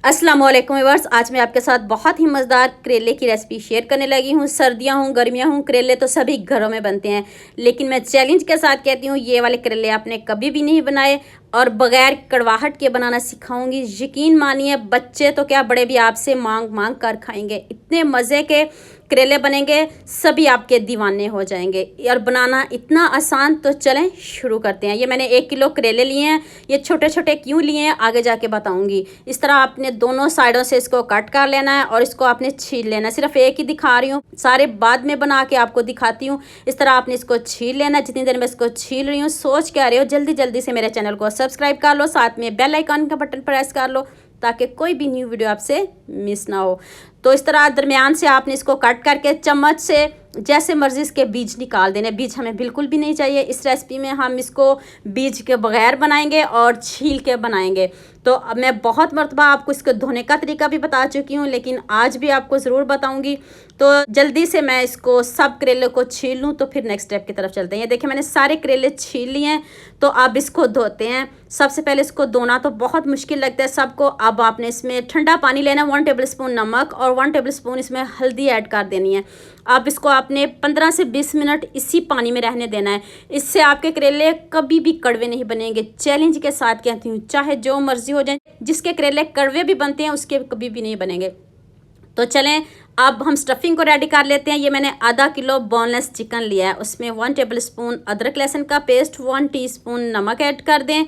अस्सलाम वालेकुम व्यूअर्स, आज मैं आपके साथ बहुत ही मज़ेदार करेले की रेसिपी शेयर करने लगी हूँ। सर्दियाँ हों गर्मियाँ हों, करेले तो सभी घरों में बनते हैं, लेकिन मैं चैलेंज के साथ कहती हूँ ये वाले करेले आपने कभी भी नहीं बनाए और बगैर कड़वाहट के बनाना सिखाऊंगी। यकीन मानिए, बच्चे तो क्या बड़े भी आपसे मांग मांग कर खाएंगे। इतने मज़े के करेले बनेंगे, सभी आपके दीवाने हो जाएंगे और बनाना इतना आसान। तो चलें शुरू करते हैं। ये मैंने 1 किलो करेले लिए हैं। ये छोटे छोटे क्यों लिए हैं आगे जाके बताऊंगी। इस तरह आपने दोनों साइडों से इसको कट कर लेना है और इसको आपने छील लेना है। सिर्फ एक ही दिखा रही हूँ, सारे बाद में बना के आपको दिखाती हूँ। इस तरह आपने इसको छील लेना है। जितनी देर में इसको छील रही हूँ, सोच क्या रहे हो, जल्दी जल्दी से मेरे चैनल को सब्सक्राइब कर लो, साथ में बेल आइकन का बटन प्रेस कर लो ताकि कोई भी न्यू वीडियो आपसे मिस ना हो। तो इस तरह दरमियान से आपने इसको कट करके चम्मच से जैसे मर्जी इसके बीज निकाल देने। बीज हमें बिल्कुल भी नहीं चाहिए। इस रेसिपी में हम इसको बीज के बगैर बनाएंगे और छील के बनाएंगे। तो अब मैं बहुत मरतबा आपको इसको धोने का तरीका भी बता चुकी हूँ, लेकिन आज भी आपको ज़रूर बताऊँगी। तो जल्दी से मैं इसको सब करेले को छील लूँ तो फिर नेक्स्ट स्टेप की तरफ चलते हैं। ये देखिए मैंने सारे करेले छील लिए हैं। तो अब इसको धोते हैं। सबसे पहले इसको धोना तो बहुत मुश्किल लगता है सबको। अब आपने इसमें ठंडा पानी लेना, 1 टेबल स्पून नमक और 1 टेबल स्पून इसमें हल्दी ऐड कर देनी है। अब इसको आपने 15 से 20 मिनट इसी पानी में रहने देना है। इससे आपके करेले कभी भी कड़वे नहीं बनेंगे। चैलेंज के साथ कहती हूँ, चाहे जो मर्जी हो जाए, जिसके करेले कड़वे भी बनते हैं उसके कभी भी नहीं बनेंगे। तो चलें अब हम स्टफिंग को रेडी कर लेते हैं। ये मैंने आधा किलो बोनलेस चिकन लिया है। उसमें 1 टेबल स्पून अदरक लहसुन का पेस्ट, 1 टीस्पून नमक ऐड कर दें,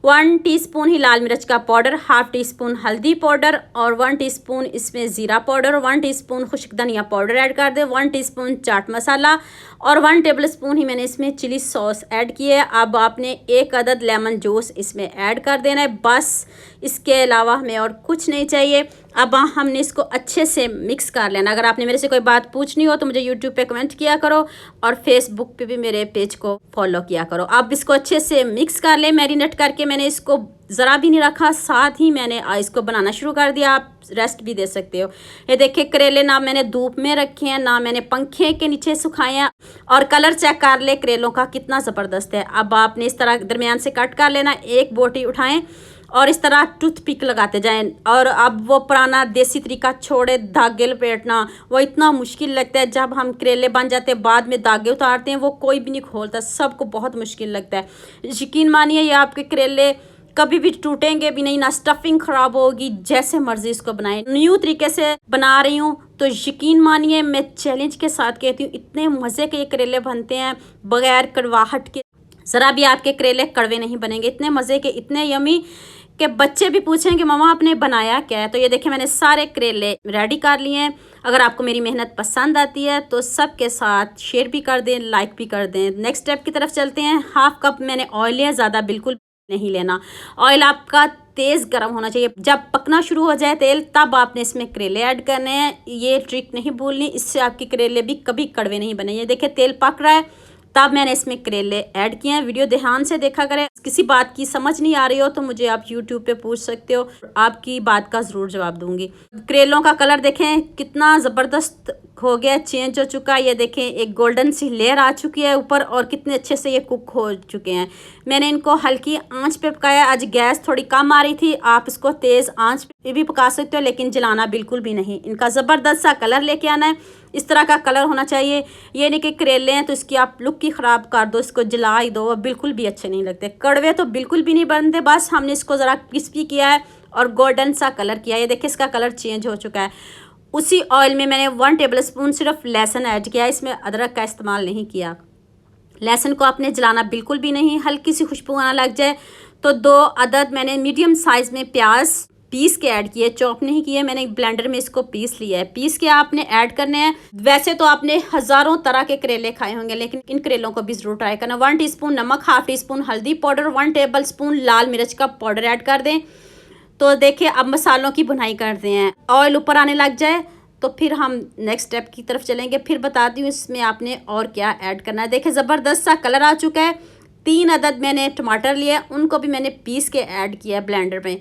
1 टीस्पून ही लाल मिर्च का पाउडर, हाफ टी स्पून हल्दी पाउडर और 1 टीस्पून इसमें ज़ीरा पाउडर, 1 टीस्पून खुश्क धनिया पाउडर ऐड कर दें, 1 टीस्पून चाट मसाला और 1 टेबल स्पून ही मैंने इसमें चिली सॉस ऐड की है। अब आपने 1 अदद लेमन जूस इसमें ऐड कर देना है, बस। इसके अलावा हमें और कुछ नहीं चाहिए। अब हमने इसको अच्छे से मिक्स कर लेना। अगर आपने मेरे से कोई बात पूछनी हो तो मुझे यूट्यूब पे कमेंट किया करो और फेसबुक पे भी मेरे पेज को फॉलो किया करो। अब इसको अच्छे से मिक्स कर ले। मैरिनेट करके मैंने इसको ज़रा भी नहीं रखा, साथ ही मैंने इसको बनाना शुरू कर दिया। आप रेस्ट भी दे सकते हो। ये देखिए करेले ना मैंने धूप में रखे हैं, ना मैंने पंखे के नीचे सुखाए हैं। और कलर चेक कर ले करेलों का कितना ज़बरदस्त है। अब आपने इस तरह दरमियान से कट कर लेना। एक बोटी उठाएं और इस तरह टूथपिक लगाते जाएं। और अब वो पुराना देसी तरीका छोड़े, धागे लपेटना वो इतना मुश्किल लगता है। जब हम करेले बन जाते हैं बाद में धागे उतारते हैं, वो कोई भी नहीं खोलता, सबको बहुत मुश्किल लगता है। यकीन मानिए ये आपके करेले कभी भी टूटेंगे भी नहीं, ना स्टफिंग ख़राब होगी। जैसे मर्जी इसको बनाएं। न्यू तरीके से बना रही हूँ तो यकीन मानिए, मैं चैलेंज के साथ कहती हूँ, इतने मज़े के ये करेले बनते हैं बगैर कड़वाहट के। ज़रा भी आपके करेले कड़वे नहीं बनेंगे। इतने मज़े के, इतने यमी कि बच्चे भी पूछेंगे मम्मा आपने बनाया क्या है। तो ये देखिए मैंने सारे करेले रेडी कर लिए हैं। अगर आपको मेरी मेहनत पसंद आती है तो सबके साथ शेयर भी कर दें, लाइक भी कर दें। नेक्स्ट स्टेप की तरफ चलते हैं। हाफ कप मैंने ऑयल लिया, ज़्यादा बिल्कुल नहीं लेना। ऑयल आपका तेज़ गर्म होना चाहिए। जब पकना शुरू हो जाए तेल, तब आपने इसमें करेले ऐड करने हैं। ये ट्रिक नहीं भूलनी, इससे आपके करेले भी कभी कड़वे नहीं बने। ये देखिए तेल पक रहा है, तब मैंने इसमें करेले ऐड किए हैं। वीडियो ध्यान से देखा करें। किसी बात की समझ नहीं आ रही हो तो मुझे आप यूट्यूब पे पूछ सकते हो, आपकी बात का ज़रूर जवाब दूंगी। करेलों का कलर देखें कितना ज़बरदस्त हो गया, चेंज हो चुका है। ये देखें एक गोल्डन सी लेयर आ चुकी है ऊपर और कितने अच्छे से ये कुक हो चुके हैं। मैंने इनको हल्की आंच पे पकाया। आज गैस थोड़ी कम आ रही थी, आप इसको तेज़ आंच पे भी पका सकते हो, लेकिन जलाना बिल्कुल भी नहीं। इनका ज़बरदस्त सा कलर लेके आना है। इस तरह का कलर होना चाहिए। ये नहीं कि करेले हैं तो इसकी आप लुक ही ख़राब कर दो, इसको जला ही दो, बिल्कुल भी अच्छे नहीं लगते। कड़वे तो बिल्कुल भी नहीं बनते। बस हमने इसको ज़रा क्रिस्पी किया है और गोल्डन सा कलर किया है। ये देखिए इसका कलर चेंज हो चुका है। उसी ऑयल में मैंने 1 टेबल स्पून सिर्फ लहसुन ऐड किया है। इसमें अदरक का इस्तेमाल नहीं किया। लहसुन को आपने जलाना बिल्कुल भी नहीं। हल्की सी खुशबू आना लग जाए तो 2 अदद मैंने मीडियम साइज़ में प्याज पीस के ऐड किए, चॉप नहीं किए। मैंने ब्लेंडर में इसको पीस लिया है। पीस के आपने ऐड करने हैं। वैसे तो आपने हज़ारों तरह के करेले खाए होंगे, लेकिन इन करेलों को भी ज़रूर ट्राई करना। 1 टीस्पून नमक, हाफ टी स्पून हल्दी पाउडर, 1 टेबल स्पून लाल मिर्च का पाउडर ऐड कर दें। तो देखिए अब मसालों की भुनाई करते हैं। ऑयल ऊपर आने लग जाए तो फिर हम नेक्स्ट स्टेप की तरफ चलेंगे। फिर बताती हूँ इसमें आपने और क्या ऐड करना है। देखिए ज़बरदस्त सा कलर आ चुका है। 3 अदद मैंने टमाटर लिए, उनको भी मैंने पीस के ऐड किया है ब्लेंडर में।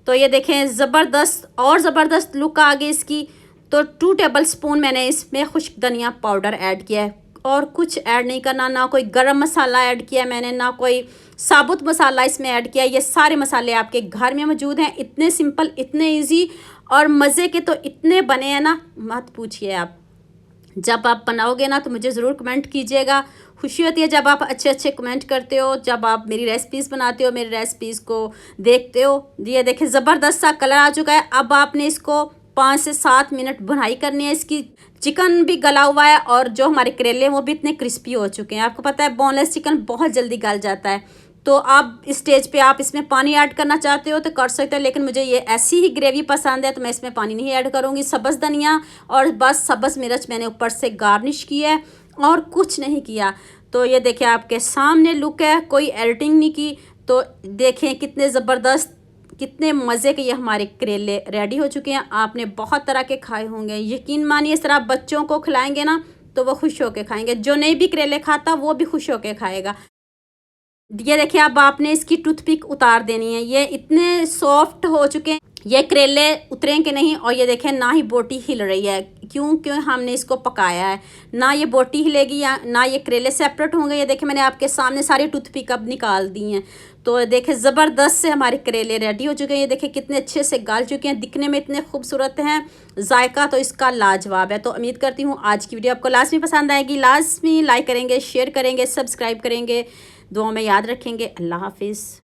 तो ये देखें ज़बरदस्त और ज़बरदस्त लुक आ गई इसकी। तो 2 टेबल स्पून मैंने इसमें खुश्क धनिया पाउडर ऐड किया है और कुछ ऐड नहीं करना। ना कोई गरम मसाला ऐड किया मैंने, ना कोई साबुत मसाला इसमें ऐड किया। ये सारे मसाले आपके घर में मौजूद हैं। इतने सिंपल, इतने इजी और मज़े के तो इतने बने हैं ना, मत पूछिए आप। जब आप बनाओगे ना तो मुझे ज़रूर कमेंट कीजिएगा। खुशी होती है जब आप अच्छे अच्छे कमेंट करते हो, जब आप मेरी रेसिपीज़ बनाते हो, मेरी रेसिपीज़ को देखते हो। ये देखिए ज़बरदस्त सा कलर आ चुका है। अब आपने इसको 5 से 7 मिनट भुनाई करनी है इसकी। चिकन भी गला हुआ है और जो हमारे करेले हैं वो भी इतने क्रिस्पी हो चुके हैं। आपको पता है बोनलेस चिकन बहुत जल्दी गल जाता है। तो आप इस स्टेज पे आप इसमें पानी ऐड करना चाहते हो तो कर सकते हो, लेकिन मुझे ये ऐसी ही ग्रेवी पसंद है तो मैं इसमें पानी नहीं ऐड करूँगी। सब्ज़ धनिया और बस सब्ज़ मिर्च मैंने ऊपर से गार्निश की है और कुछ नहीं किया। तो ये देखिए आपके सामने लुक है, कोई एडिटिंग नहीं की। तो देखें कितने ज़बरदस्त, कितने मज़े के ये हमारे करेले रेडी हो चुके हैं। आपने बहुत तरह के खाए होंगे, यकीन मानिए इस तरह बच्चों को खिलाएंगे ना तो वो खुश होकर खाएंगे। जो नहीं भी करेले खाता वो भी खुश होकर खाएगा। ये देखिए अब आपने इसकी टूथपिक उतार देनी है। ये इतने सॉफ्ट हो चुके हैं, ये करेले उतरेंगे नहीं। और ये देखें ना ही बोटी हिल रही है, क्यों हमने इसको पकाया है। ना ये बोटी हिलेगी या ना ये करेले सेपरेट होंगे। ये देखें मैंने आपके सामने सारी टूथपिक अब निकाल दी हैं। तो देखें ज़बरदस्त से हमारे करेले रेडी हो चुके हैं। ये देखें कितने अच्छे से गल चुके हैं, दिखने में इतने खूबसूरत हैं। जायका तो इसका लाजवाब है। तो उम्मीद करती हूँ आज की वीडियो आपको लाजमी पसंद आएगी। लाजमी लाइक करेंगे, शेयर करेंगे, सब्सक्राइब करेंगे, दुआ में याद रखेंगे। अल्लाह हाफिज़।